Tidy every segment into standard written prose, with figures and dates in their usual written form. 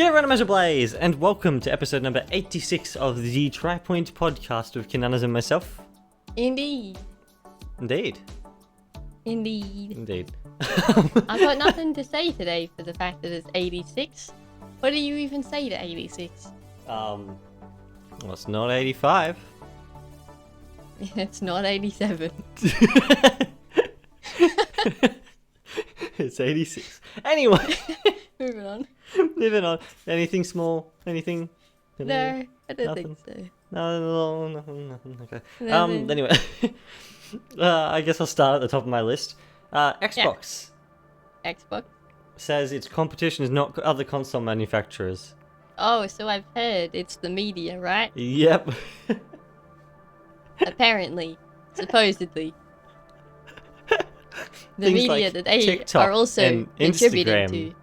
Kinunners and Blaze, and welcome to episode number 86 of the Tri-Point podcast with Kinunners and myself. Indeed. Indeed. I've got nothing to say today for the fact that it's 86. What do you even say to 86? Well, it's not 85. It's not 87. It's 86. Anyway. Moving on. Anything small? Anything? No, I don't Nothing? think so. No, nothing. Okay. Nothing. Anyway. I guess I'll start at the top of my list. Xbox. Yeah. Xbox? Says its competition is not other console manufacturers. Oh, so I've heard it's the media, right? Yep. Apparently. Supposedly. The Things media like that they TikTok are also and contributing Instagram. to.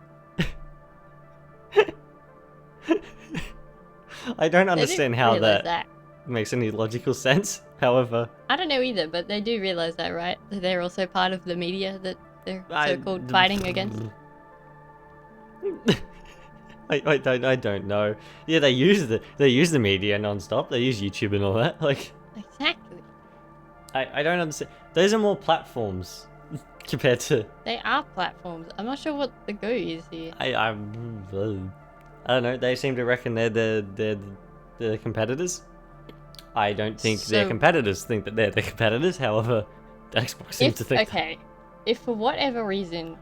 I don't They understand didn't how realise that makes any logical sense. However, I don't know either, but they do realize that, right? That they're also part of the media that they're I- so-called fighting against. I don't know. Yeah, they use the media non-stop. They use YouTube and all that. Like, Exactly. I don't understand. Those are more platforms compared to They are platforms. I'm not sure what the go is here. I don't know. They seem to reckon they're the competitors. I don't think their So- competitors think that they're the competitors. However, Xbox seems to think Okay, if for whatever reason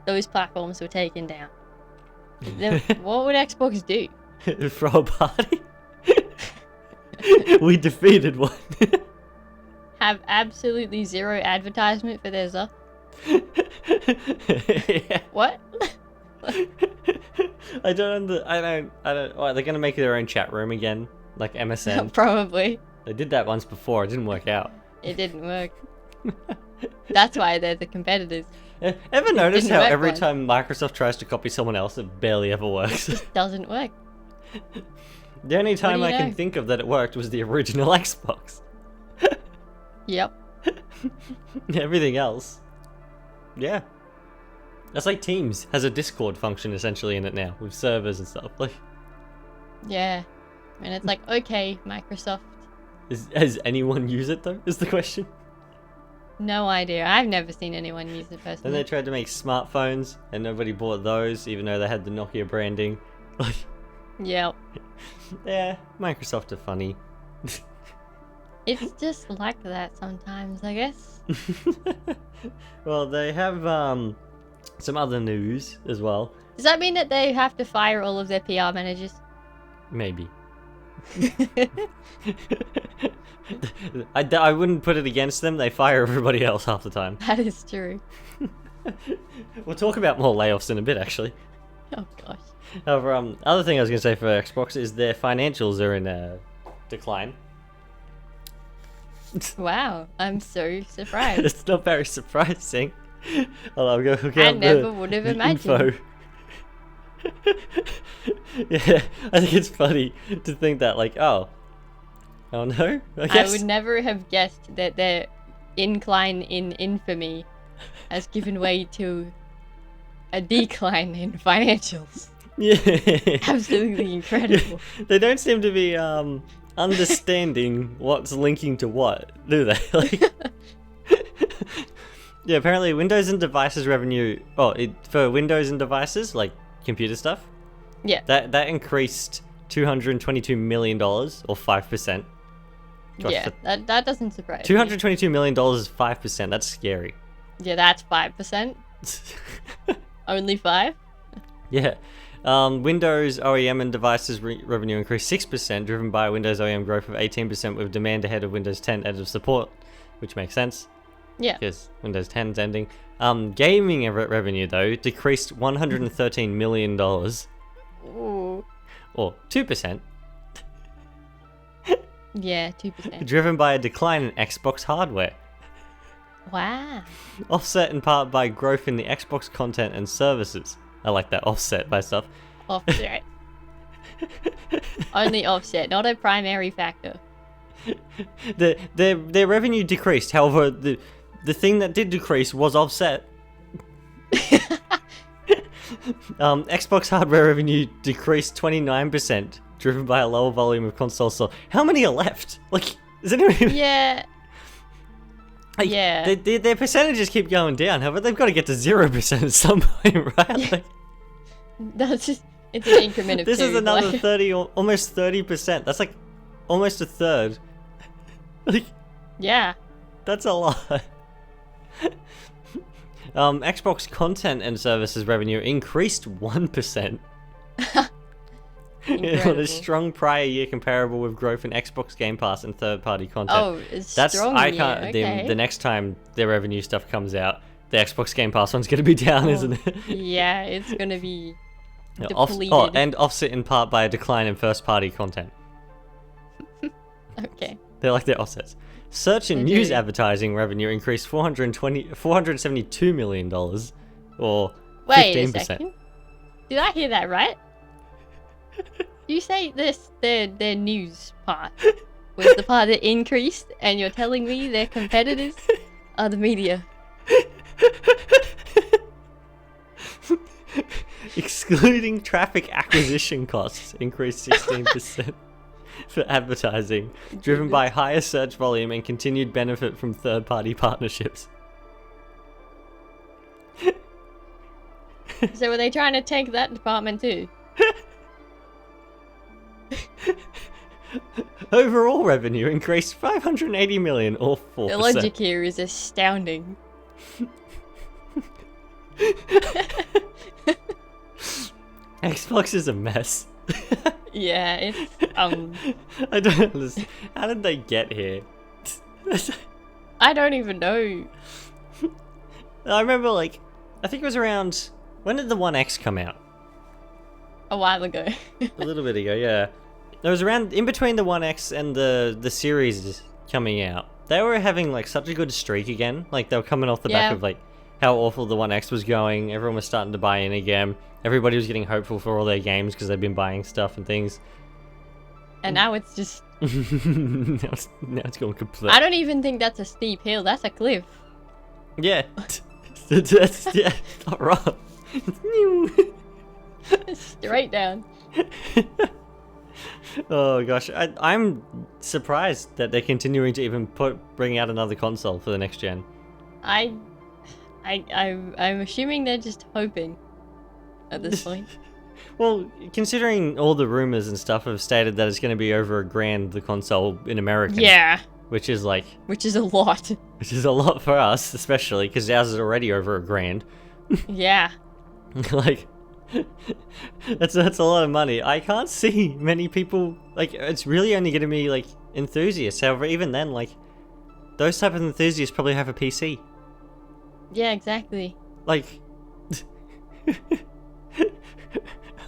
those platforms were taken down, then what would Xbox do? that. Throw a party. We defeated one. Have absolutely zero advertisement for their stuff? Yeah. What? I don't. Oh, they're gonna make their own chat room again, like MSN. Probably. They did that once before. It didn't work out. It didn't work. That's why they're the competitors. Ever notice didn't how work every once. time Microsoft tries to copy someone else, it barely ever works? It doesn't work. The only time do I you can know? think of that it worked was the original Xbox. Yep. Everything else, yeah. That's like Teams has a Discord function essentially in it now with servers and stuff. Like, Yeah. And it's like, okay, Microsoft. has anyone used it though? Is the question. No idea. I've never seen anyone use it Then personally. they tried to make smartphones, and nobody bought those, even though they had the Nokia branding. Like, Yep. yeah, Microsoft are funny. It's just like that sometimes, I guess. Well, they have some other news as well. Does that mean that they have to fire all of their PR managers? Maybe. I wouldn't put it against them. They fire everybody else half the time. That is true. We'll talk about more layoffs in a bit, actually. Oh gosh. However, other thing I was going to say for Xbox is their financials are in a decline. Wow, I'm so surprised. It's not very surprising. I'll go hook I up never would have the imagined. info. Yeah, I think it's funny to think that, like, oh no, I I guess. would never have guessed that their incline in infamy has given way to a decline in financials. Yeah. Absolutely incredible. They don't seem to be understanding what's linking to what, do they? Like, yeah, apparently Windows and devices revenue. For Windows and devices, like computer stuff. Yeah. That increased $222 million or 5%. Gosh, Yeah, that doesn't surprise me. $222 million is 5%. That's scary. Yeah, that's 5%. Only 5? Yeah. Windows OEM and devices revenue increased 6%, driven by Windows OEM growth of 18% with demand ahead of Windows 10 end of support, which makes sense. Yeah. Because Windows 10's ending. Gaming revenue, though, decreased $113 million, Ooh. or 2%, Yeah, 2%. driven by a decline in Xbox hardware, Wow. offset in part by growth in the Xbox content and services. I like that, offset by stuff. Offset. Only offset, not a primary factor. Their revenue decreased, however, the thing that did decrease was offset. Xbox hardware revenue decreased 29%, driven by a lower volume of consoles sold. How many are left? Like, is anyone even... Yeah. Like, Yeah. their percentages keep going down. However, they've got to get to 0% at some point, right? Like, That's just, it's an increment of this 2. is another like- 30 or almost 30%. That's like almost a third. Like, Yeah. that's a lot. Xbox content and services revenue increased 1%. On Incredible. a strong prior year comparable with growth in Xbox Game Pass and third-party content. Oh, it's That's strong. I yeah, can't. okay. The next time their revenue stuff comes out, the Xbox Game Pass one's going to be down, isn't it? Yeah, it's gonna be Offset in part by a decline in first-party content. okay. They're like their offsets. Search and They news do. advertising revenue increased $472 million, or Wait 15%. a second. Did I hear that right? You say their news part was the part that increased, and you're telling me their competitors are the media. Excluding traffic acquisition costs increased 16% for advertising, driven by higher search volume and continued benefit from third-party partnerships. So were they trying to take that department too? Overall revenue increased 580 million, or 4%. The logic here is astounding. Xbox is a mess. Yeah, it's I don't understand. How did they get here? I don't even know. I remember, like, I think it was around... When did the One X come out? A while ago. A little bit ago, yeah. It was around in between the One X and the series coming out. They were having like such a good streak again. Like they were coming off the back Yeah. of like how awful the One X was going. Everyone was starting to buy in again. Everybody was getting hopeful for all their games because they've been buying stuff and things. And now it's just now it's going complete. I don't even think that's a steep hill, that's a cliff. Yeah. That's yeah, not wrong. Straight down. Oh gosh, I'm surprised that they're continuing to even bring out another console for the next gen. I'm assuming they're just hoping at this point. Well, considering all the rumors and stuff have stated that it's going to be over $1,000 the console in America. Yeah, Which is like, which is a lot. which is a lot for us, especially because ours is already over $1,000. Yeah. Like, that's a lot of money. I can't see many people, like, it's really only going to be like enthusiasts. However, even then, like, those type of enthusiasts probably have a PC. Yeah, exactly. Like,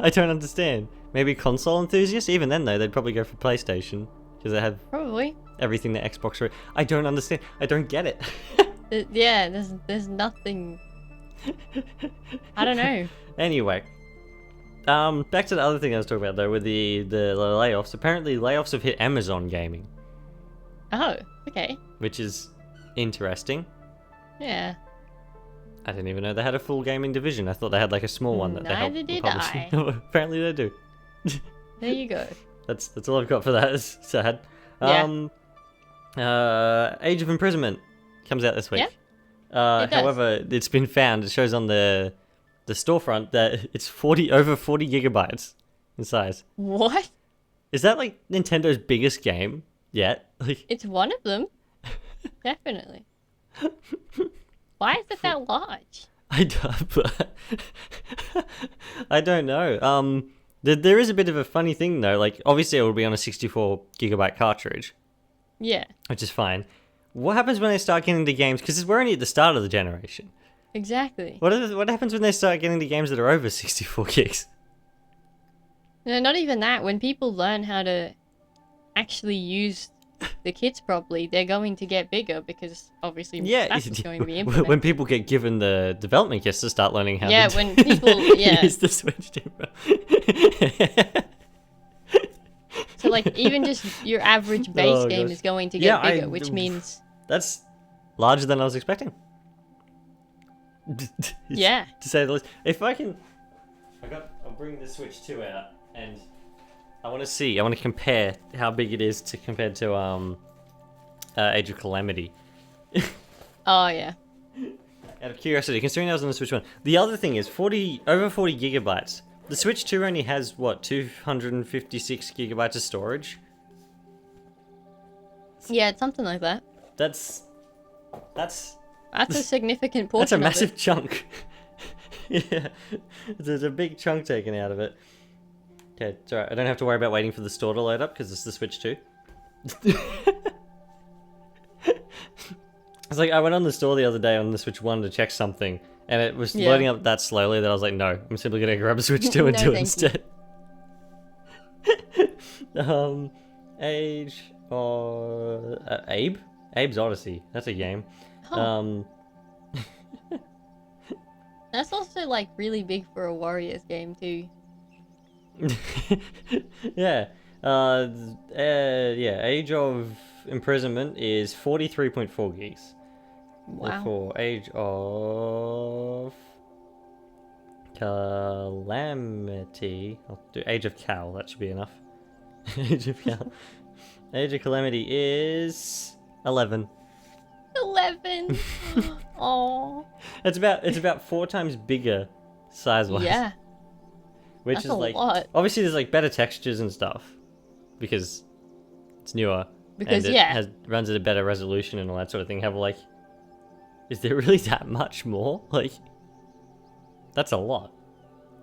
I don't understand. Maybe console enthusiasts? Even then, though, they'd probably go for PlayStation because they have Probably. everything that Xbox. I don't understand. I don't get it. Yeah, there's nothing. I don't know. Anyway, back to the other thing I was talking about though, with the layoffs. Apparently, layoffs have hit Amazon Gaming, Oh, okay. which is interesting. Yeah. I didn't even know they had a full gaming division. I thought they had like a small one that they helped Neither with did publishing. I. Apparently, they do. There you go. That's all I've got for that. It's sad. Yeah. Age of Imprisonment comes out this week. Yeah, it does. However, it's been found. It shows on the storefront that it's over 40 gigabytes in size. What? Is that like Nintendo's biggest game yet? Like, It's one of them. Definitely. Why is it that large? I don't know. There is a bit of a funny thing though. Like, obviously, it will be on a 64 gigabyte cartridge, Yeah, which is fine. What happens when they start getting to games? Because we're only at the start of the generation. exactly. What happens when they start getting to games that are over 64 gigs? No, not even that. When people learn how to actually use the kits properly, they're going to get bigger because obviously Yeah, that's what's going to be implemented. when people get given the development kits to start learning how Yeah, to when people- yeah. use the Switch. So like even just your average base Oh, game gosh. is going to Yeah, get bigger, which means That's larger than I was expecting. Yeah. To say the least. If I can I'll bring the Switch 2 out, and I want to compare how big it is compared to Age of Calamity. Oh yeah. Out of curiosity, considering that was on the Switch 1. The other thing is over 40 gigabytes. The Switch 2 only has, what, 256 gigabytes of storage? Yeah, it's something like that. That's a significant portion. That's a of massive it. chunk. Yeah, there's a big chunk taken out of it. Okay, it's alright. I don't have to worry about waiting for the store to load up because it's the Switch 2. It's like I went on the store the other day on the Switch 1 to check something, and it was loading up that slowly that I was like, no, I'm simply gonna grab a Switch 2 and No, do it thank instead. Age or Abe's Odyssey. That's a game. Oh. That's also like really big for a Warriors game too. Yeah. Age of Imprisonment is 43.4 gigs. Wow. For Age of Calamity, I'll do Age of Cal. That should be enough. Age of Cal. Age of Calamity is 11. 11. Oh. It's about 4 times bigger size-wise. Yeah. Which That's is a like lot. obviously there's like better textures and stuff because it's newer. Because and it runs at a better resolution and all that sort of thing. However, like, is there really that much more? Like, that's a lot.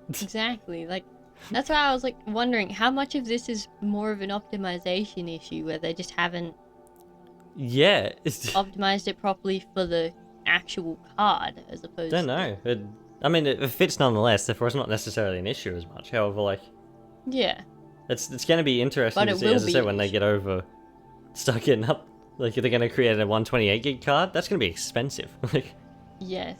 Exactly. Like, that's why I was like wondering how much of this is more of an optimization issue where they just haven't Yeah. optimized it properly for the actual card as opposed. Don't know. It fits nonetheless. Therefore, it's not necessarily an issue as much. However, like, Yeah. it's going to be interesting But to it see, will as I be said, an when they issue. get over, start getting up. Like, they're going to create a 128 gig card. That's going to be expensive. Yes.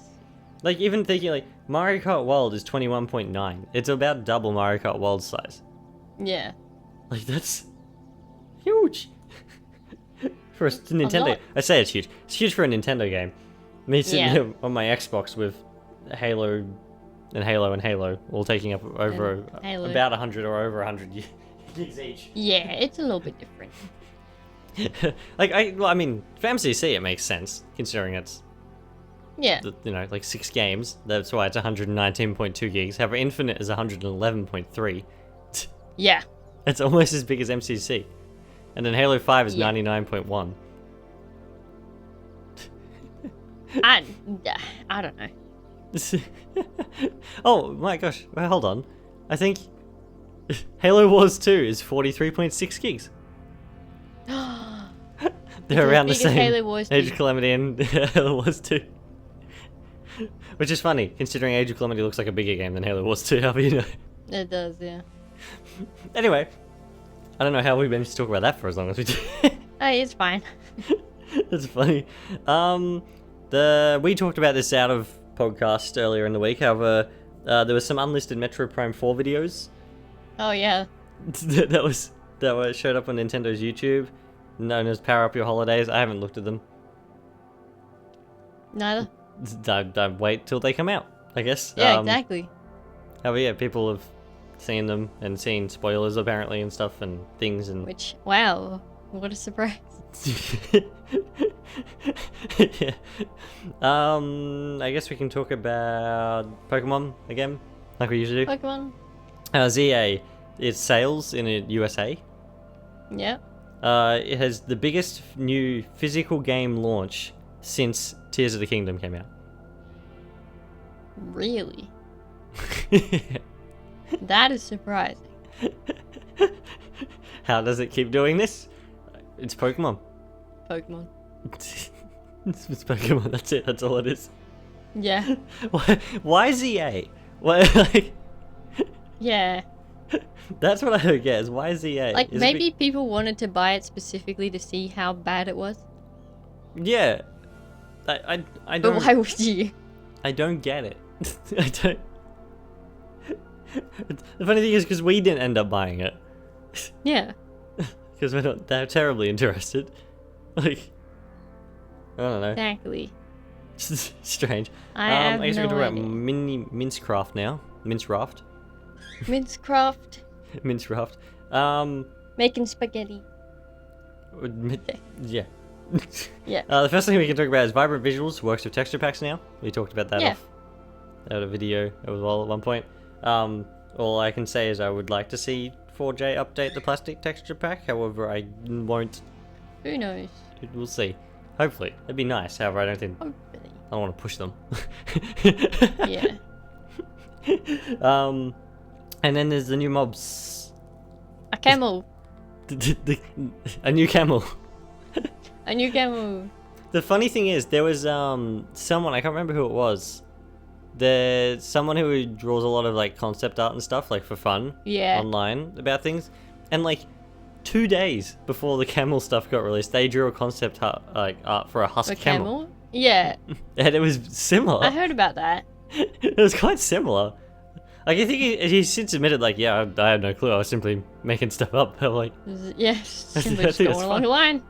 Like, even thinking, like, Mario Kart World is 21.9. It's about double Mario Kart World size. Yeah. Like, that's huge. For a Nintendo. not- I say it's huge. It's huge for a Nintendo game. Me sitting Yeah. here on my Xbox with Halo and Halo all taking up over And Halo. about 100 or over 100 gigs each. Yeah, it's a little bit different. Like, for MCC it makes sense, considering it's, Yeah. like 6 games. That's why it's 119.2 gigs. However, Infinite is 111.3. Yeah. It's almost as big as MCC. And then Halo 5 is Yeah. 99.1. I don't know. Oh my gosh, well, hold on. I think Halo Wars 2 is 43.6 gigs. They're around the As big as same. Halo Wars 2. Age of Calamity and Halo Wars 2. Which is funny, considering Age of Calamity looks like a bigger game than Halo Wars 2, however you know. It does, yeah. Anyway, I don't know how we managed to talk about that for as long as we did. Hey, it's fine. That's funny. We talked about this out of podcast earlier in the week. However, there was some unlisted Metro Prime 4 videos Oh yeah. that showed up on Nintendo's YouTube, known as Power Up Your Holidays. I haven't looked at them. Neither. I wait till they come out, I guess. Yeah, exactly. However, yeah, people have seen them and seen spoilers apparently and stuff and things and. Which, wow, what a surprise. Yeah. I guess we can talk about Pokemon again, like we usually do. Pokemon. ZA, its sales in the USA. Yeah. It has the biggest new physical game launch since Tears of the Kingdom came out. Really? That is surprising. How does it keep doing this? It's Pokemon. Pokemon. It's Pokemon. That's it. That's all it is. Yeah. Why ZA? Why, like, Yeah. that's what I don't get. Is why ZA? Like, Is it maybe people wanted to buy it specifically to see how bad it was. yeah. I But don't. why would you? I don't get it. I don't. The funny thing is, because we didn't end up buying it, Yeah. because we're not that terribly interested. Like, I don't know. Exactly. Strange. I have guess we no can talk about idea. Mincecraft now. Mincecraft. Mincecraft. Mincecraft. Making spaghetti. Yeah. Yeah. The first thing we can talk about is Vibrant Visuals works with texture packs now. We talked about that Yeah. off. Out a video as well at one point. All I can say is I would like to see 4J update the plastic texture pack. However, I won't. Who knows? We'll see. Hopefully, it'd be nice. However, I don't think Hopefully. I don't want to push them. Yeah. And then there's the new mobs. A camel. A new camel. A new camel. The funny thing is, there was someone, I can't remember who it was. There's someone who draws a lot of like concept art and stuff, like for fun, Yeah. online about things. And like 2 days before the camel stuff got released, they drew a concept art, art for a husk A camel? Yeah. and it was similar. I heard about that. It was quite similar. Like I think he since admitted, like, yeah, I had no clue. I was simply making stuff up. I'm like, Yes. Simply I just think going it's along fun. the line.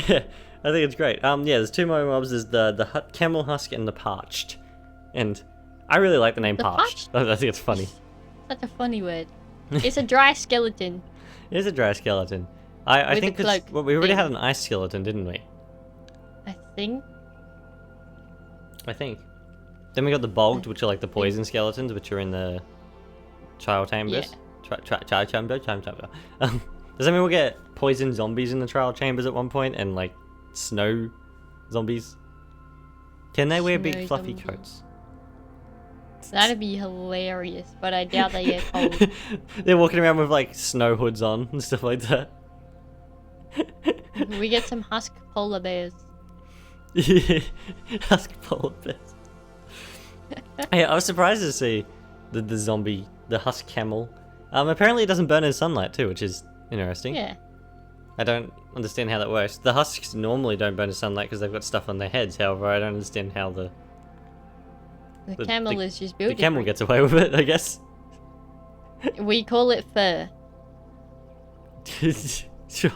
yeah, I think it's great. Yeah, there's two more mobs. There's the camel husk and the parched, and I really like the name The parched. I think it's funny. Such a funny word. It's a dry skeleton. It is a dry skeleton. I With think a cloak well, we already thing. had an ice skeleton, didn't we? I think. I think. Then we got the bogged, which are like the poison skeletons, which are in the trial chambers. Trial chamber. Does that mean we'll get poison zombies in the trial chambers at one point, and like snow zombies? Can they wear big Snow fluffy zombies. coats? That'd be hilarious, but I doubt they get cold. They're walking around with like snow hoods on and stuff like that. We get some husk polar bears. Husk polar bears. Yeah, I was surprised to see the zombie, the husk camel. Apparently it doesn't burn in sunlight too, which is interesting. Yeah. I don't understand how that works. The husks normally don't burn in sunlight because they've got stuff on their heads. However, I don't understand how the Camel is just built the camel different. gets away with it, I guess. We call it fur. Sure.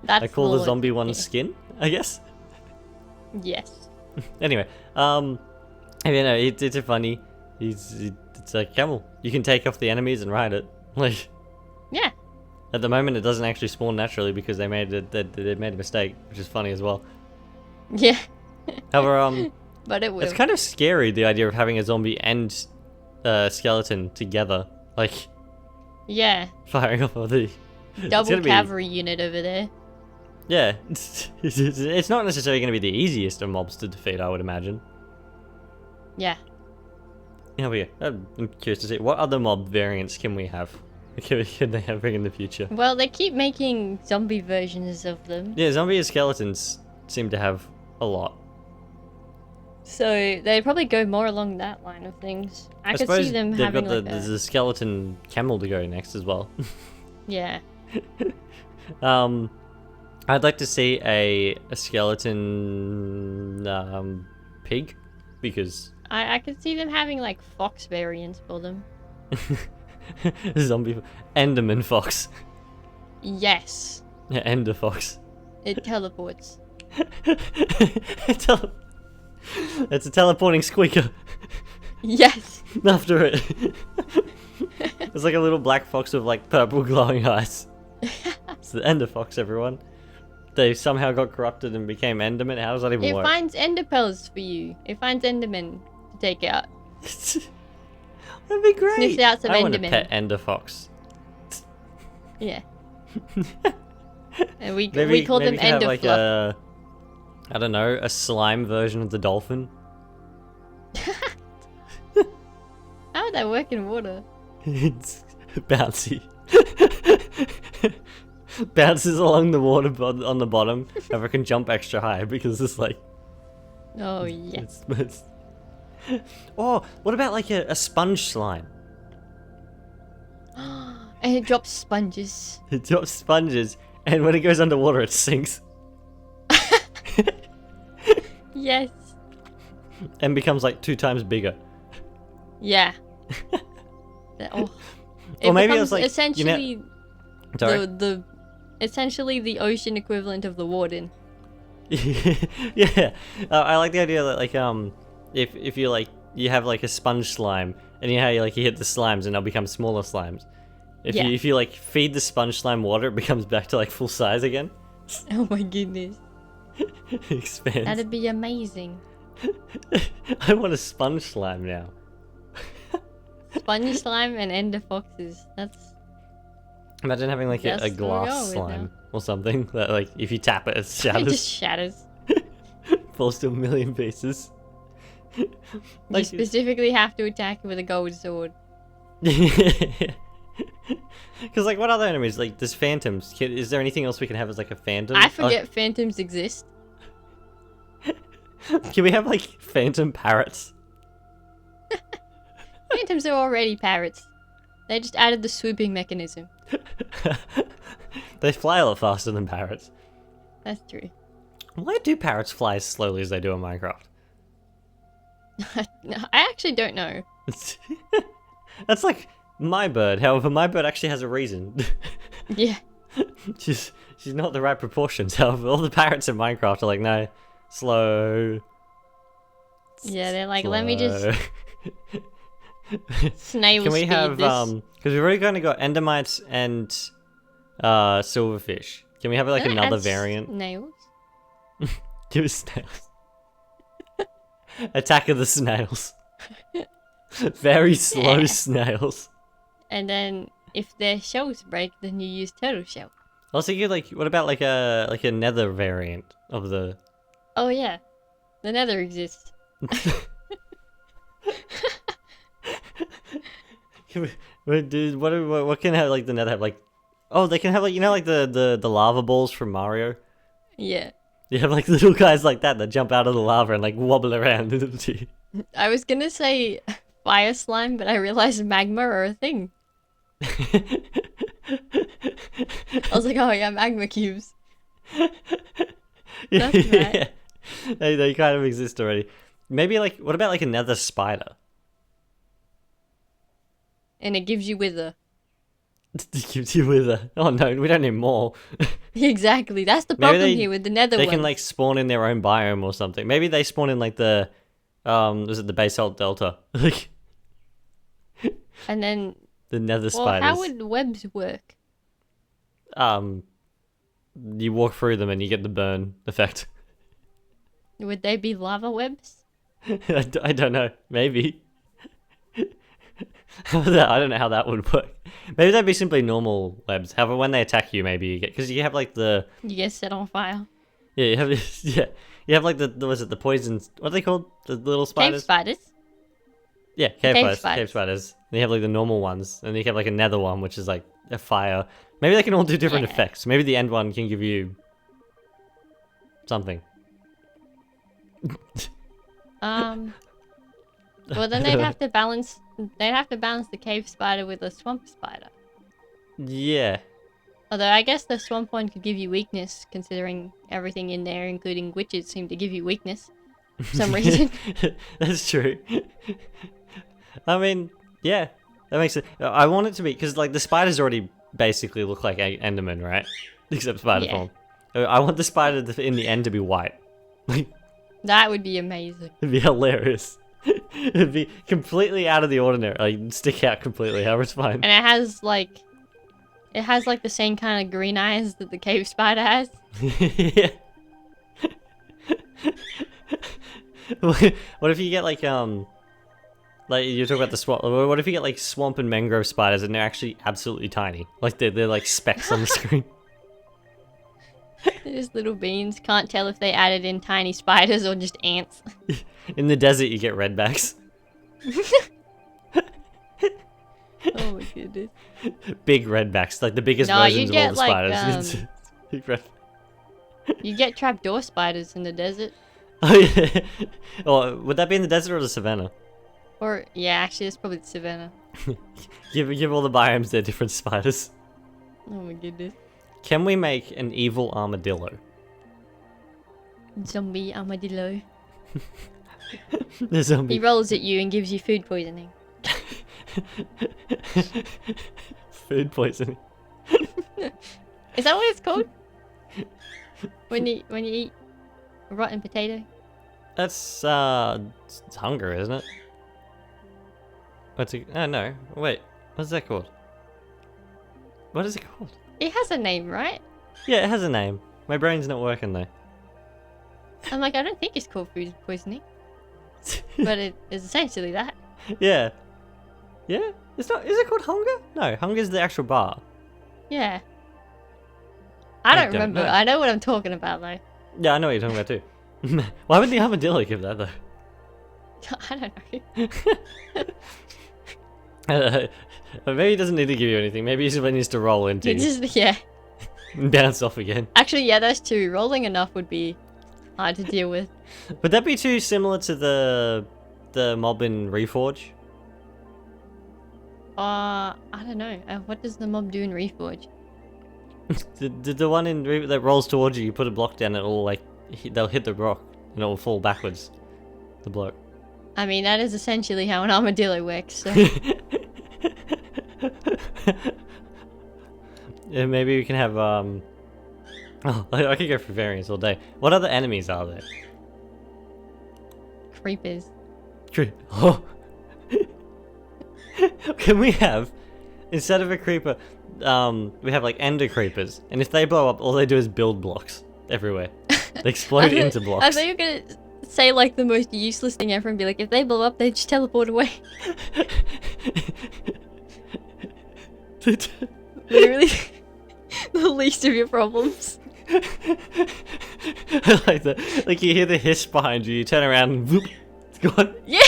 That's I call the more- zombie one yeah. skin, I guess. Yes. Anyway, you know, it's a funny. It's a camel. You can take off the enemies and ride it. Like, Yeah. at the moment, it doesn't actually spawn naturally because they made they made a mistake, which is funny as well. Yeah. However, But it will. it's kind of scary, the idea of having a zombie and skeleton together, like Yeah. firing off of the. It's Double gonna be- cavalry unit over there. Yeah, it's not necessarily going to be the easiest of mobs to defeat, I would imagine. Yeah. Yeah, but yeah, I'm curious to see what other mob variants can we have? Can they bring in the future? Well, they keep making zombie versions of them. Yeah, zombie and skeletons seem to have a lot. So they'd probably go more along that line of things. I could see them they've having got like a... the skeleton camel to go next as well. Yeah. I'd like to see a skeleton pig, because I could see them having like fox variants for them. zombie Enderman fox. Yes. Yeah, Ender fox. It teleports. It's a teleporting squeaker. Yes. After it. It's like a little black fox with like purple glowing eyes. It's the Ender fox, everyone. They somehow got corrupted and became Enderman. How does that even It work? finds ender pearls for you. It finds endermen to take out. That'd be great. Sniffs out some I want a Enderman. pet Ender fox. Yeah. And we Maybe call them we can have ender like fluff. I don't know, a slime version of the dolphin. How would that work in water? It's bouncy. Bounces along the water on the bottom. However, it can jump extra high because it's like. Oh yes. Oh, what about like a sponge slime? And it drops sponges. It drops sponges, and when it goes underwater, it sinks Yes. and becomes like 2 times bigger. Yeah. Oh. Or maybe becomes it's like, you know- essentially Sorry. the essentially the ocean equivalent of the warden. Yeah, I like the idea that like if you like you have like a sponge slime, and you know how you hit the slimes and they'll become smaller slimes. If Yeah. you like feed the sponge slime water, it becomes back to like full size again. Oh my goodness. It expands. That'd be amazing. I want a sponge slime now. Sponge slime and ender foxes. That's Imagine having like a That's what we're glass going with slime or something that like if you tap it, it it shatters, just shatters. falls to a million pieces. You Like, specifically have to attack it with a gold sword. because like what other enemies? Like there's phantoms. Is there anything else we can have as like a phantom? I forget phantoms exist. Can we have like phantom parrots? Phantoms are already parrots. They just added the swooping mechanism. They fly a lot faster than parrots. That's true. Why do parrots fly as slowly as they do in Minecraft? I actually don't know. That's like my bird. However, my bird actually has a reason. Yeah. she's not the right proportions. However, all the parrots in Minecraft are like, no, slow. Yeah, they're like, let me just slow." snail Can we speed have this. because we've already kind of got endermites and silverfish. Can we have like Don't another add variant? Snails? Give us snails. Attack of the snails. Very slow Yeah. snails. And then if their shells break, then you use turtle shell. Also, you like what about like a nether variant of the? Oh yeah, the nether exists. What can have like the nether have like? Oh, they can have like like the lava balls from Mario. Yeah. You have like little guys like that jump out of the lava and like wobble around. I was gonna say fire slime, but I realized magma are a thing. I was like, oh yeah, magma cubes. That's right. Yeah. They kind of exist already. Maybe like what about like a nether spider? And it gives you wither. It gives you wither. Oh no, we don't need more. Exactly. That's the Maybe problem here with the nether They ones. can like spawn in their own biome or something. Maybe they spawn in like the was it the basalt delta? Like And then, the nether well, spiders. how would webs work? You walk through them and you get the burn effect. Would they be lava webs? I don't know. Maybe. I don't know how that would work. Maybe that'd be simply normal webs. However, when they attack you, maybe you get because you have like the You get set on fire. yeah you have yeah you have like the was it the poisons? What are they called? The little spiders. Cave spiders. Yeah, Cave spiders. spiders. Cave spiders. And you have like the normal ones, and then you have like a nether one, which is like a fire. Maybe they can all do different Yeah. effects. Maybe the end one can give you something. Well, then they'd have to balance. They'd have to balance the cave spider with a swamp spider. Yeah. Although I guess the swamp one could give you weakness, considering everything in there, including witches, seem to give you weakness for some reason. That's true. I mean, yeah, that makes it. I want it to be because like the spiders already basically look like Enderman, right? Except spider Yeah. form. I want the spider in the end to be white. That would be amazing. It'd be hilarious. It'd be completely out of the ordinary. Like stick out completely. However, it's fine. And it has like the same kind of green eyes that the cave spider has. Yeah. What if you get like you talk about the swamp. What if you get like swamp and mangrove spiders and they're actually absolutely tiny? Like they're like specks on the screen. They're just little beans. Can't tell if they added in tiny spiders or just ants. In the desert, you get redbacks. Oh my goodness. Big redbacks, like the biggest No, you versions of all get, the like, spiders. Big red- You get trapdoor spiders in the desert. Oh yeah. Or would that be in the desert or the savannah? Or, yeah, actually, it's probably the savannah. Give all the biomes their different spiders. Oh my goodness. Can we make an evil armadillo? Zombie armadillo. The zombie. He rolls at you and gives you food poisoning. Food poisoning. Is that what it's called? When you eat a rotten potato? That's it's hunger, isn't it? What's it? Oh no, wait. What's that called? What is it called? It has a name, right? Yeah, it has a name. My brain's not working though. I'm like, I don't think it's called food poisoning. But it is essentially that. Yeah. Yeah? It's not. Is it called hunger? No, hunger's the actual bar. Yeah. I don't remember. know. I know what I'm talking about, though. Yeah, I know what you're talking about too. Why would the armadillo give that though? I don't know. Maybe he doesn't need to give you anything. Maybe he just needs to roll into It you just, yeah. and bounce off again. Actually, yeah, that's true. Rolling enough would be hard to deal with. Would that be too similar to the mob in Reforge? I don't know. What does the mob do in Reforge? The one in that rolls towards you, you put a block down, it'll like they'll hit the rock and it'll fall backwards. The block. I mean, that is essentially how an armadillo works. So. Yeah, maybe we can have Oh, I could go for variants all day. What other enemies are there? Creepers. Oh. Can we have, instead of a creeper, we have like ender creepers, and if they blow up, all they do is build blocks everywhere. They explode into blocks. I thought you were gonna say like the most useless thing ever and be like, if they blow up, they just teleport away. Literally, the least of your problems. I like that. Like you hear the hiss behind you, you turn around and whoop, it's gone. Yeah.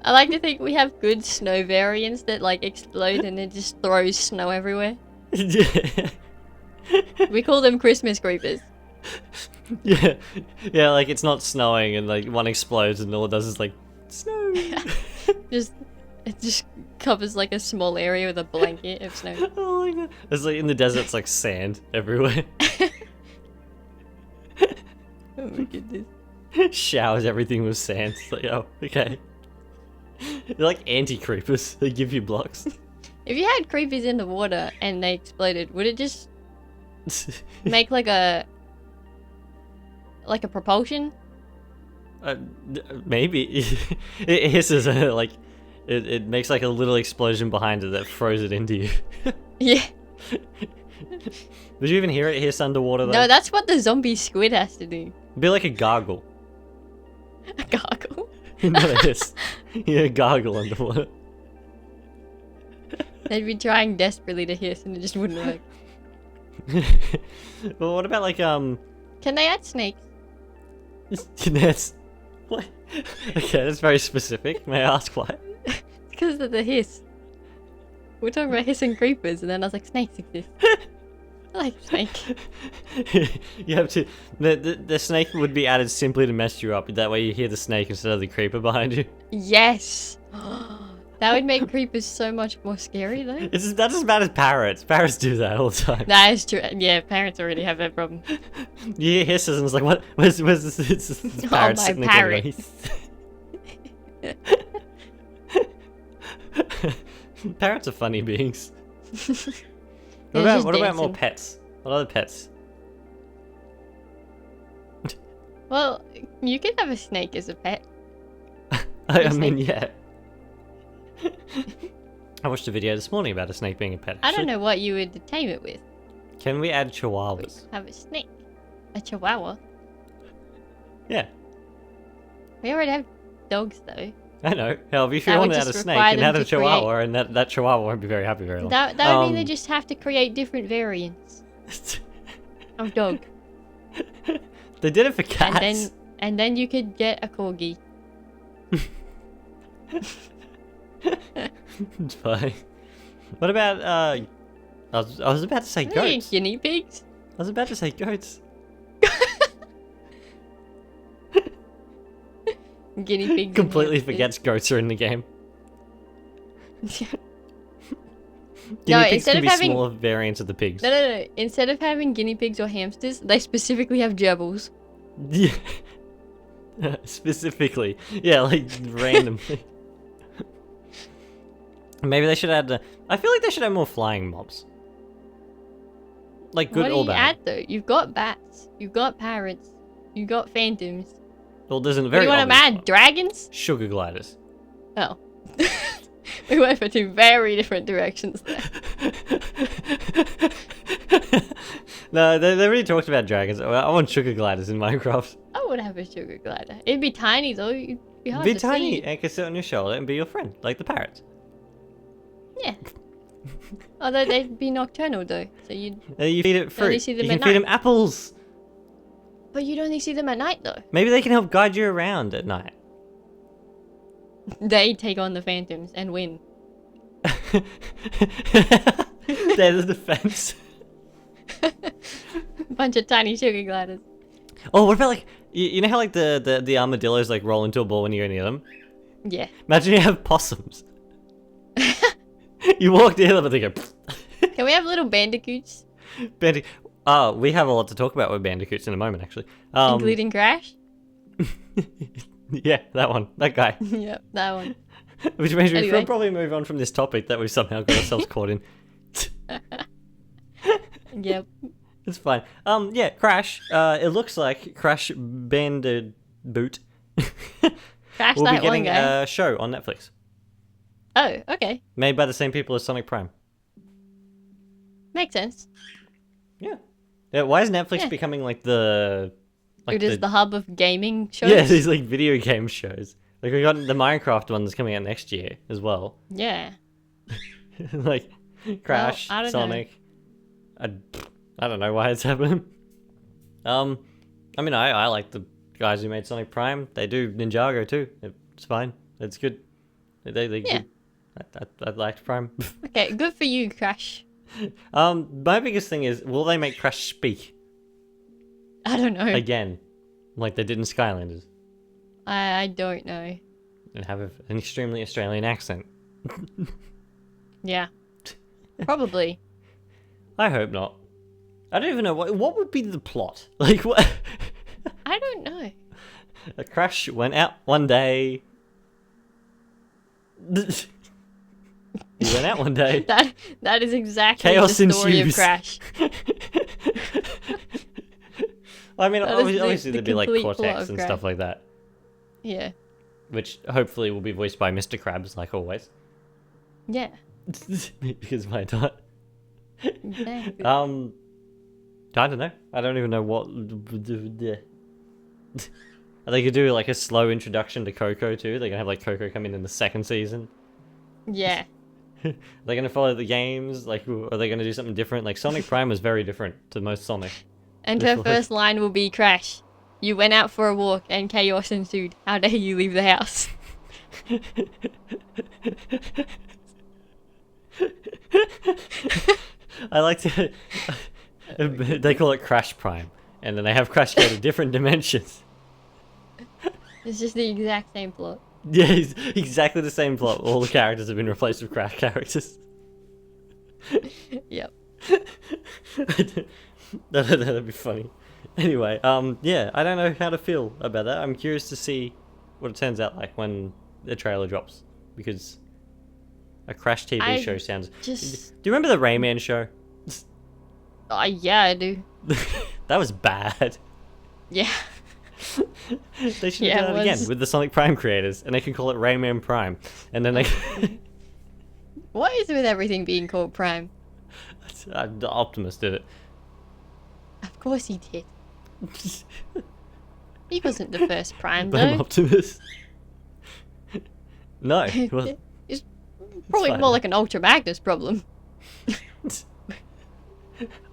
I like to think we have good snow variants that like explode and it just throws snow everywhere. We call them Christmas creepers. Yeah, yeah, like it's not snowing and like one explodes and all it does is like snow. It just covers like a small area with a blanket of snow. Oh my god! It's like in the desert, it's like sand everywhere. Oh my goodness! Showers everything with sand. It's like, oh, okay. They're like anti-creepers. They give you blocks. If you had creepers in the water and they exploded, would it just make like a propulsion? Maybe. It hisses like it makes like a little explosion behind it that throws it into you. Yeah. Did you even hear it hiss underwater though? No, that's what the zombie squid has to do. It'd be like a gargle. A gargle? Not a hiss. Yeah, a gargle underwater. They'd be trying desperately to hiss and it just wouldn't work. Well, what about like Can they add snakes? That's what? Okay, that's very specific. May I ask why? Because of the hiss. We're talking about hissing creepers, and then I was like, snakes exist. I like snake. You have to. The snake would be added simply to mess you up. That way you hear the snake instead of the creeper behind you. Yes. That would make creepers so much more scary, though. That's as bad as parrots. Parrots do that all the time. That is true. Yeah, parrots already have that problem. You hear hisses and it's like, what? Where's this? It's parrot sitting there going, Parrots are funny beings. What about more pets? What other pets? Well, you could have a snake as a pet. I mean, yeah. I watched a video this morning about a snake being a pet. I don't know what you would tame it with. Can we add chihuahuas? Have a snake. A chihuahua. Yeah. We already have dogs, though. I know. Hell, if you That want would to add a just snake, require and them add a to chihuahua, and that chihuahua won't be very happy very long. That would mean they just have to create different variants of dog. They did it for cats. And then you could get a corgi. It's fine. What about I was about to say Hey, goats. guinea pigs? I was about to say goats. Guinea pigs. Completely forgets goats are in the game. No, Guinea pigs instead can of be having- smaller variants of the pigs. No. Instead of having guinea pigs or hamsters, they specifically have gerbils. Yeah. Specifically. Yeah, like randomly. Maybe they should add. I feel like they should have more flying mobs. Like good What do or you bad. add though? You've got bats, you've got parrots, you've got phantoms. Well, there's a What do very you want to obvious add? Dragons? Sugar gliders. Oh. We went for two very different directions there. No, they already talked about dragons. I want sugar gliders in Minecraft. I would have a sugar glider. It'd be tiny though. It'd be hard Be to tiny see. and can sit on your shoulder and be your friend, like the parrots. Yeah. Although they'd be nocturnal though, so you'd. You feed it fruit. see them You can at feed night. them apples. But you'd only see them at night though. Maybe they can help guide you around at night. They take on the phantoms and win. They're the defense. Bunch of tiny sugar gliders. Oh, what about like you know how like the armadillos like roll into a ball when you go near them? Yeah. Imagine you have possums. You walk near them and they go. Can we have little bandicoots, Oh, we have a lot to talk about with bandicoots in a moment, actually. including Crash? Yeah, that one, that guy. Yep, that one. Which means we Anyway. should probably move on from this topic that we've somehow got ourselves caught in. Yep. It's fine. Yeah, Crash. It looks like Crash Bandicoot Crash will be that one getting guy. a show on Netflix, Oh, okay. made by the same people as Sonic Prime. Makes sense. Yeah. Yeah. Why is Netflix Yeah. becoming like the It is the hub of gaming shows. yeah these like video game shows? Like we got the Minecraft one that's coming out next year as well. Yeah. Like Crash, I don't know. Sonic. I don't know why it's happening. I mean, I like the guys who made Sonic Prime. They do Ninjago too. It's fine. It's good. They Yeah. good. I liked Prime. Okay, good for you, Crash. My biggest thing is, will they make Crash speak I don't know. again, like they did in Skylanders, I don't know. and have an extremely Australian accent? Yeah. Probably. I hope not. I don't even know what would be the plot. Like what? I don't know. A Crash went out one day. He went out one day. That is exactly Chaos the story ensues. of Crash. I mean, That is obviously the there'd be like complete plot Cortex of and Crash. stuff like that, Yeah. which hopefully will be voiced by Mr. Krabs, like always. Yeah. Because why not? Exactly. I don't know. I don't even know what. They could do like a slow introduction to Coco too. They're gonna have like Coco come in the second season. Yeah. They're gonna follow the games. Like, are they gonna do something different? Like Sonic Prime was very different to most Sonic. And It's her like- first line will be Crash. You went out for a walk and chaos ensued. How dare you leave the house? I like to. They call it Crash Prime, and then they have Crash go to different dimensions. It's just the exact same plot. Yeah, it's exactly the same plot. All the characters have been replaced with Crash characters. Yep. That'd be funny. Anyway, yeah, I don't know how to feel about that. I'm curious to see what it turns out like when the trailer drops, because a Crash TV I show sounds. just- Do you remember the Rayman show? Yeah, I do. That was bad. Yeah. They should Yeah, have done it it again was. with the Sonic Prime creators, and they can call it Rayman Prime, and then they. What is with everything being called Prime? The Optimus did it. Of course he did. He wasn't the first Prime, Blame though. Optimus. No, it wasn't. It's probably fine. more like an Ultra Magnus problem.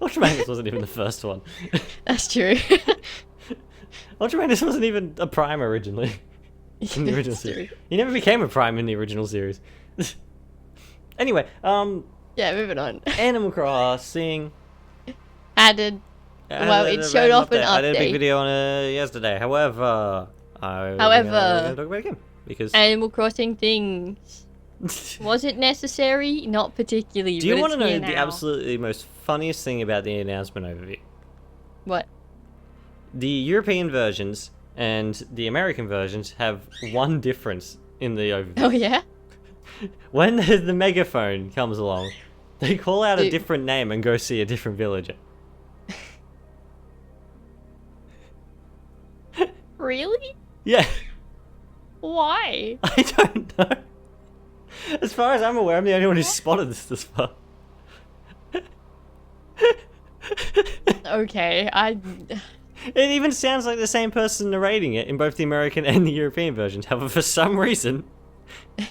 Ultra Magnus wasn't even the first one. That's true. Ultra Magnus wasn't even a Prime originally. In the original That's series. true. He never became a Prime in the original series. Anyway, Yeah, moving on. Animal Crossing. Added. Well, it showed off an I did a big update. video on it yesterday. However, we're However. gonna talk about it again because. Animal Crossing things. Was it necessary? Not particularly. Do you but want to it's know here the now. absolutely most funniest thing about the announcement overview? What? The European versions and the American versions have one difference in the overview. Oh yeah. When the megaphone comes along, they call out a Dude. different name and go see a different villager. Really? Yeah. Why? I don't know. As far as I'm aware, I'm the only one who's spotted this far. Okay, It even sounds like the same person narrating it in both the American and the European versions. However, for some reason, Is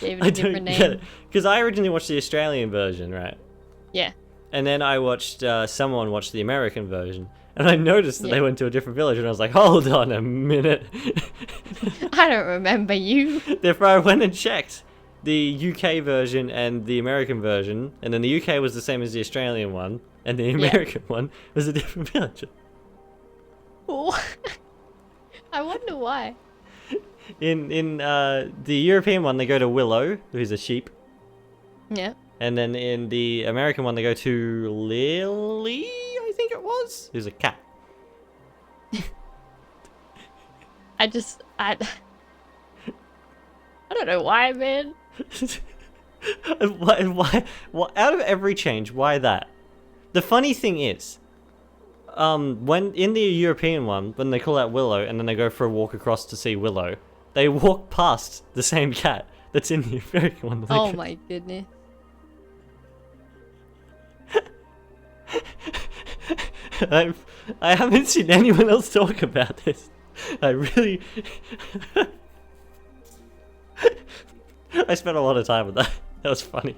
David I a don't different get name? it. Because I originally watched the Australian version, right? Yeah. And then I watched someone watch the American version, and I noticed that Yeah. they went to a different village, and I was like, hold on a minute. I don't remember you. Therefore, I went and checked the UK version and the American version, and then the UK was the same as the Australian one, and the American one was a different village. I wonder why. In the European one, they go to Willow, who's a sheep, Yeah. and then in the American one, they go to Lily, I think it was, who's a cat. I don't know why, man. Why? Out of every change, why that? The funny thing is, when in the European one, when they call out Willow and then they go for a walk across to see Willow, they walk past the same cat that's in the American one. Oh my goodness. I haven't seen anyone else talk about this. I really... I spent a lot of time with that. That was funny.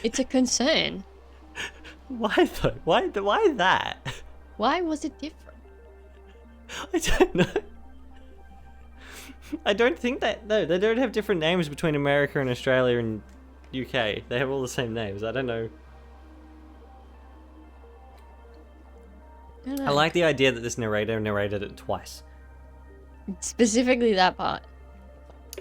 It's a concern. Why though? Why that? Why was it different? I don't know. I don't think that... No, they don't have different names between America and Australia and UK. They have all the same names. I don't know. I like the idea that this narrator narrated it twice. Specifically that part.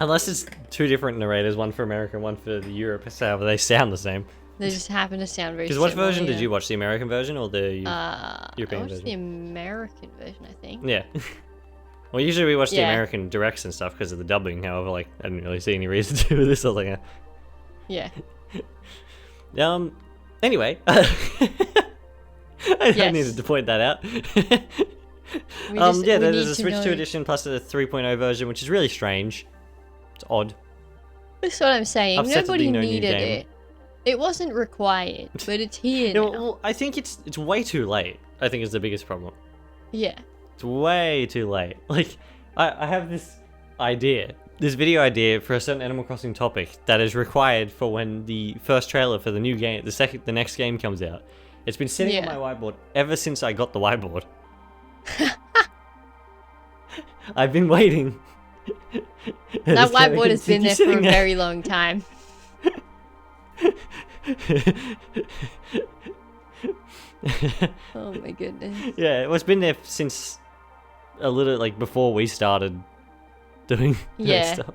Unless it's two different narrators, one for America and one for the Europe, however, they sound the same. They just happen to sound very Because similar. what version yeah. did you watch? The American version or the European I watched version? the American version, I think. Yeah. Well, usually we watch the Yeah. American directs and stuff because of the dubbing. However, like, I didn't really see any reason to do this. I was like, Yeah. Anyway. I needed to point that out. There's a Switch 2 edition plus a 3.0 version, which is really strange. It's odd. That's what I'm saying. Upsettingly Nobody no new needed game. it. It wasn't required, but it's here now. Well, I think it's way too late. I think is the biggest problem. Yeah. It's way too late. Like, I have this video idea for a certain Animal Crossing topic that is required for when the first trailer for the new game, the next game comes out. It's been sitting on my whiteboard ever since I got the whiteboard. I've been waiting. That whiteboard has been there for a very long time. Oh my goodness. Yeah, well, it's been there since a little, like, before we started doing stuff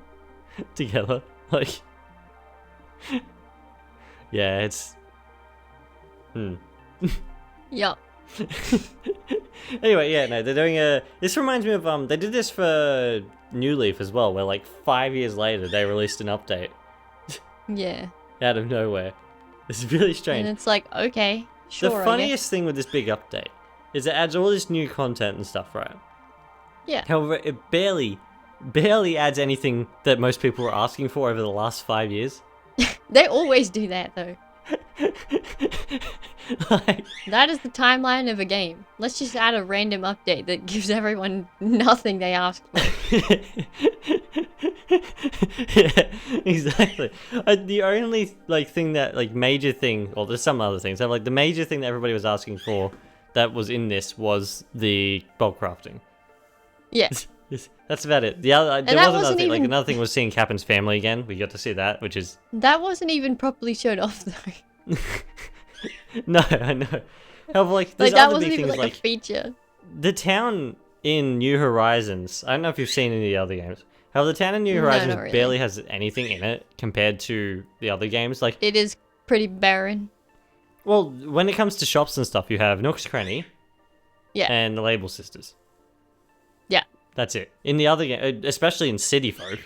together. Like, yeah, it's... Yup. Anyway, yeah, no, they're doing a... This reminds me of, they did this for New Leaf as well, where, like, 5 years later, they released an update Yeah. out of nowhere. It's really strange. And it's like, okay, sure, The funniest thing with this big update is it adds all this new content and stuff, right? Yeah. However, it barely adds anything that most people were asking for over the last 5 years. They always do that, though. Like, That is the timeline of a game. Let's just add a random update that gives everyone nothing they asked for. yeah, exactly. The only thing that major thing, well, there's some other things. So, the major thing that everybody was asking for that was in this was the bulk crafting. Yeah. That's about it. The other there that was another wasn't thing. even- Another thing was seeing Captain's family again. We got to see that, which is That wasn't even properly showed off, though. no, I know. However, there's That other wasn't big even things like a feature. the town in New Horizons. I don't know if you've seen any of the other games. However, the town in New No, Horizons not really. barely has anything in it compared to the other games. Like, It is pretty barren. well, when it comes to shops and stuff, you have Nook's Cranny Yeah. and the Label Sisters. Yeah. That's it. In the other game, especially in City Folk,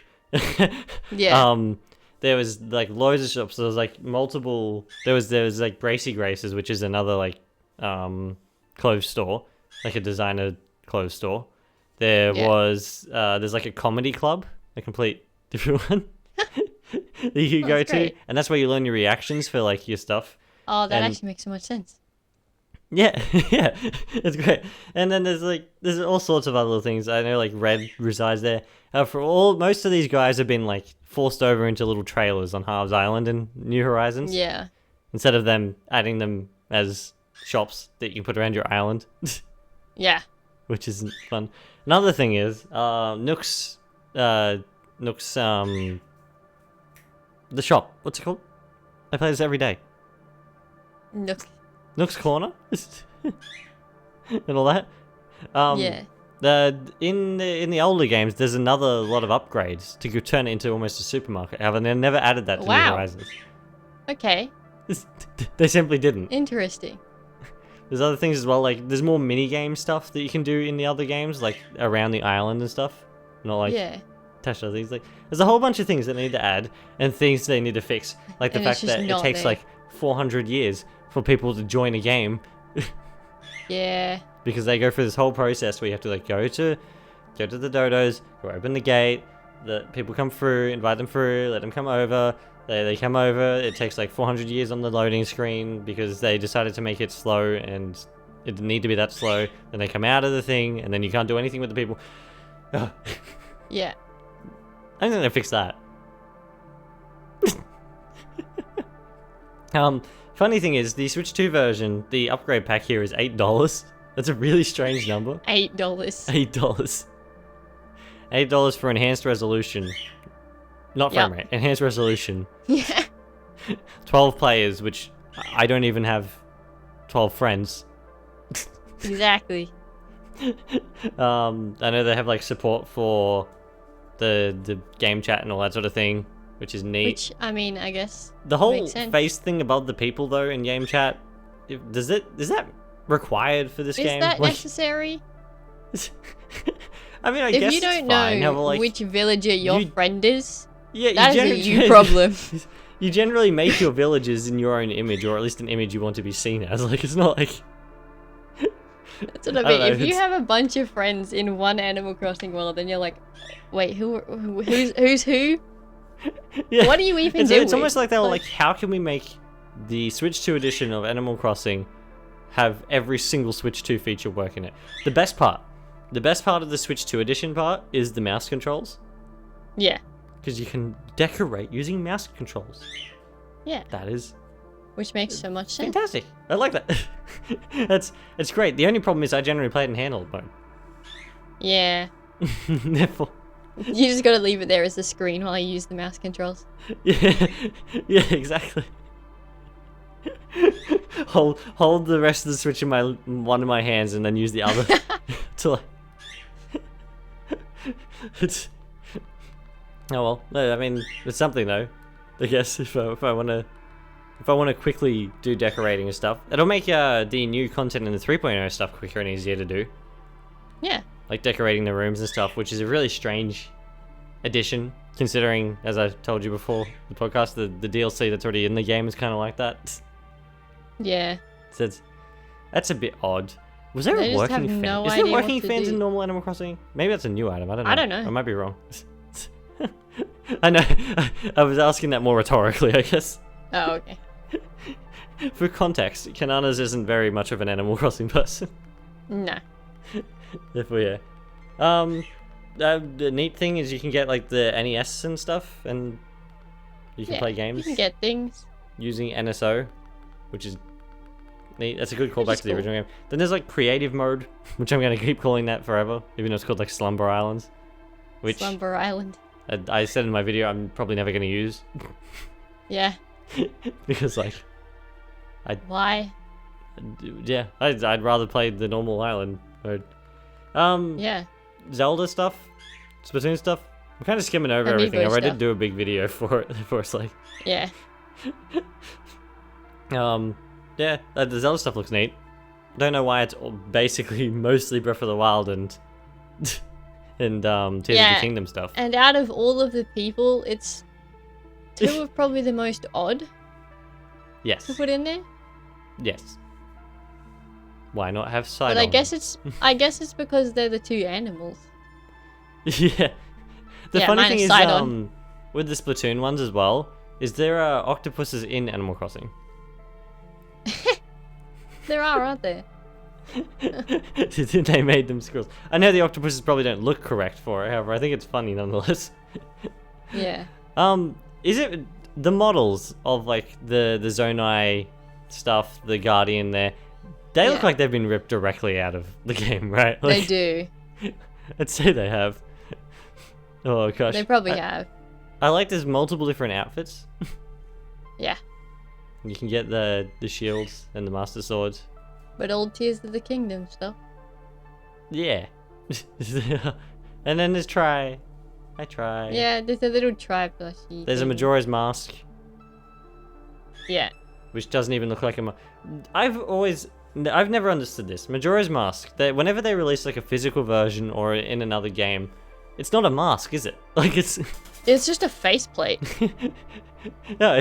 Yeah. there was like loads of shops. There was like multiple. There was like Bracy Graces, which is another like clothes store, like a designer clothes store. There was there's like a comedy club, a complete different one that you could go to, great. and that's where you learn your reactions for like your stuff. Oh, that And- actually makes so much sense. Yeah, yeah, it's great. And then there's all sorts of other little things. I know like Red resides there. Most of these guys have been like forced over into little trailers on Harv's Island and New Horizons. Yeah. Instead of them adding them as shops that you can put around your island, Yeah. which is fun. Another thing is Nook's the shop. What's it called? I play this every day. Look. Nook's Corner and all that. Yeah. In the older games, there's another lot of upgrades to turn it into almost a supermarket. However, they never added that to New Wow. Horizons. Okay. They simply didn't. Interesting. There's other things as well, like there's more mini game stuff that you can do in the other games, like around the island and stuff. Not like Yeah. attached to other things. Like there's a whole bunch of things that they need to add and things they need to fix. Like the And it's fact just that it not takes there. like 400 years for people to join a game. Yeah. Because they go through this whole process where you have to like go to the dodos, go open the gate, the people come through, invite them through, let them come over. They come over. It takes like 400 years on the loading screen because they decided to make it slow and it didn't need to be that slow. Then they come out of the thing and then you can't do anything with the people. Yeah. I think they fixed that. Funny thing is, the Switch 2 version, the upgrade pack here is $8. That's a really strange number. $8. $8. $8 for enhanced resolution. Not frame Yep. rate, enhanced resolution. Yeah. 12 players, which I don't even have 12 friends. Exactly. I know they have like support for the game chat and all that sort of thing, which is neat. Which, I mean, I guess The whole makes sense. face thing above the people though in game chat, is that required for this Is game? that Like, necessary? I mean, I If guess you don't it's fine. know However, like, which villager your you- friend is, yeah, that is a gen- you problem. You generally make your villagers in your own image, or at least an image you want to be seen as. Like, it's not like That's what I I don't mean. know, If you it's- have a bunch of friends in one Animal Crossing world, then you're like, wait, who's who? yeah. What do you even It's, do? it's almost like they were like, how can we make the Switch 2 edition of Animal Crossing have every single Switch 2 feature work in it? The best part of the Switch 2 edition part is the mouse controls, Yeah, because you can decorate using mouse controls. yeah, That is which makes so much sense. fantastic. I like that. It's great. The only problem is I generally play it in handheld mode. Yeah, Therefore, you just gotta leave it there as a screen while you use the mouse controls. yeah, yeah, exactly. Hold the rest of the Switch in one of my hands and then use the other to like. It's. Oh well, no, I mean it's something though. I guess if I want to quickly do decorating and stuff, it'll make the new content in the 3.0 stuff quicker and easier to do. Yeah, Like decorating the rooms and stuff, which is a really strange addition, considering, as I told you before the podcast, the DLC that's already in the game is kind of like that. yeah. So that's a bit odd. Was there They a just working have fan? no Is there idea what working to fans do. in normal Animal Crossing? Maybe that's a new item. I don't know. I don't know. I might be wrong. I know. I was asking that more rhetorically, I guess. Oh, okay. For context, Kinunners isn't very much of an Animal Crossing person. No. Therefore, yeah. The neat thing is you can get like the NES and stuff, and you can Yeah, play games You can get things. using NSO, which is neat. That's a good Which callback is to the cool. original game. Then there's like creative mode, which I'm gonna keep calling that forever, even though it's called like Slumber Islands, which Slumber Island. I said in my video I'm probably never gonna use Yeah. because like Why? yeah, I'd rather play the normal island mode. Yeah. Zelda stuff, Splatoon stuff. I'm kind of skimming over Amiibo everything. I already stuff. did do a big video for it. For it's like, Yeah. yeah, the Zelda stuff looks neat. Don't know why it's basically mostly Breath of the Wild and Tears of Yeah. the Kingdom stuff. And out of all of the people, it's two are probably the most odd Yes. to put in there. Yes. Why not have side But I guess it's because they're the two animals. Yeah. The Yeah, funny mine thing is is, Sidon. with the Splatoon ones as well, is there are octopuses in Animal Crossing. There are, aren't there? They made them squirrels. I know the octopuses probably don't look correct for it, however, I think it's funny nonetheless. Yeah. Is it the models of like the Zonai stuff, the Guardian there? They look Yeah. like they've been ripped directly out of the game, right? They Like, do. I'd say they have. Oh gosh. They probably have. I like there's multiple different outfits. Yeah. You can get the shields and the Master Swords. But old Tears of the Kingdom stuff. Yeah. And then there's Try. I try. Yeah, there's a little tribe plushie. There's a thing. Majora's Mask, Yeah. which doesn't even look like a I've never understood this. Majora's Mask, whenever they release like a physical version or in another game, it's not a mask, is it? Like it's just a faceplate. no,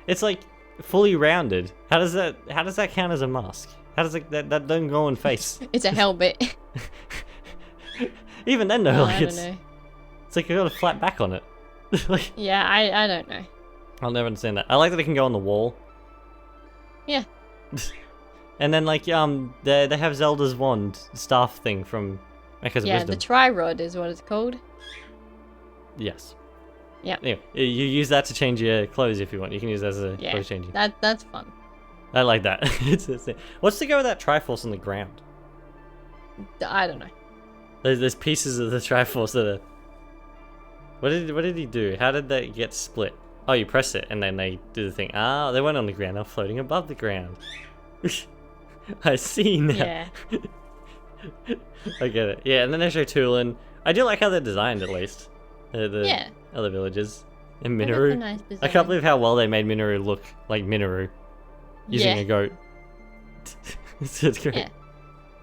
it's like fully rounded. How does that count as a mask? How does that doesn't go on face? It's a helmet. Even then though, No, like I don't know. it's like you got a flat back on it. Like Yeah, I don't know. I'll never understand that. I like that it can go on the wall. Yeah. And then like they have Zelda's wand staff thing from Echoes of Yeah, Wisdom. the tri-rod is what it's called. Yes. Yeah. Anyway, you use that to change your clothes if you want. You can use that as a Yeah. clothes changing. That's fun. I like that. What's the go with that Triforce on the ground? I don't know. There's pieces of the Triforce that are. What did he do? How did they get split? Oh, you press it and then they do the thing. Ah, they weren't on the ground. They're floating above the ground. I see now. Yeah. I get it. Yeah, and then they show Tulin. I do like how they're designed, at least. The Yeah. other villages. And That's a Minoru. nice I design. can't believe how well they made Minoru look like Minoru. Using Yeah. a goat. It's great.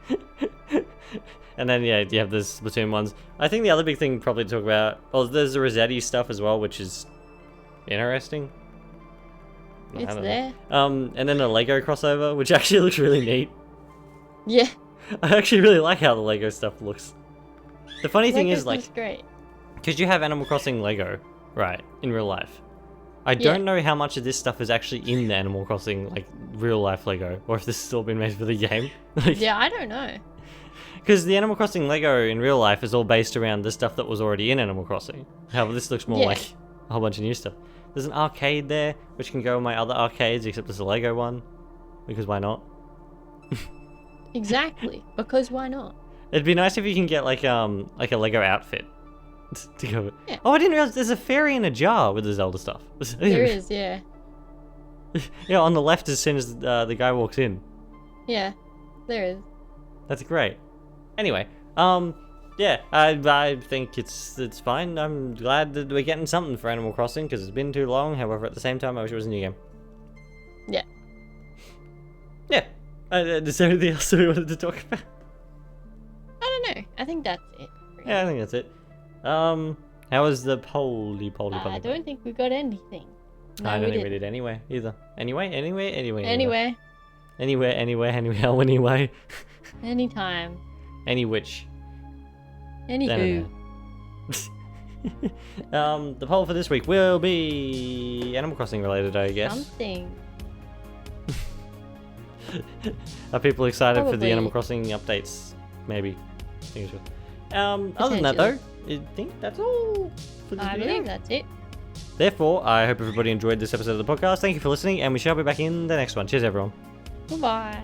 Yeah. And then, yeah, you have the Splatoon ones. I think the other big thing probably to talk about... Well, there's the Rossetti stuff as well, which is interesting. I It's don't know. there. And then the Lego crossover, which actually looks really neat. Yeah. I actually really like how the Lego stuff looks. The funny thing Lego is, like, looks great. because you have Animal Crossing Lego, right, in real life. I Yeah. don't know how much of this stuff is actually in the Animal Crossing, like, real life Lego, or if this has all been made for the game. Like, Yeah, I don't know. because the Animal Crossing Lego in real life is all based around the stuff that was already in Animal Crossing. However, this looks more Yeah. like a whole bunch of new stuff. There's an arcade there, which can go in my other arcades, except it's a Lego one. Because why not? Exactly. Because why not? It'd be nice if you can get like a Lego outfit to go with. Yeah. Oh, I didn't realize there's a fairy in a jar with the Zelda stuff. There is, yeah. Yeah, on the left as soon as the guy walks in. Yeah. There is. That's great. Anyway, yeah, I think it's fine. I'm glad that we're getting something for Animal Crossing because it's been too long. However, at the same time, I wish it was a new game. Yeah. Yeah. Is there anything else we wanted to talk about? I don't know. I think that's it. really. Yeah, I think that's it. How was the poly? I don't think we got anything. No, I don't think we didn't. did anyway either. Anyway. Anyway, Anyway. anytime, Any which. anywho. The poll for this week will be Animal Crossing related, I guess. Something. Are people excited for the Probably. Animal Crossing updates? Maybe. Fingers crossed. Other than that, though, I think that's all for this I video. believe that's it. Therefore, I hope everybody enjoyed this episode of the podcast. Thank you for listening, and we shall be back in the next one. Cheers, everyone. Goodbye.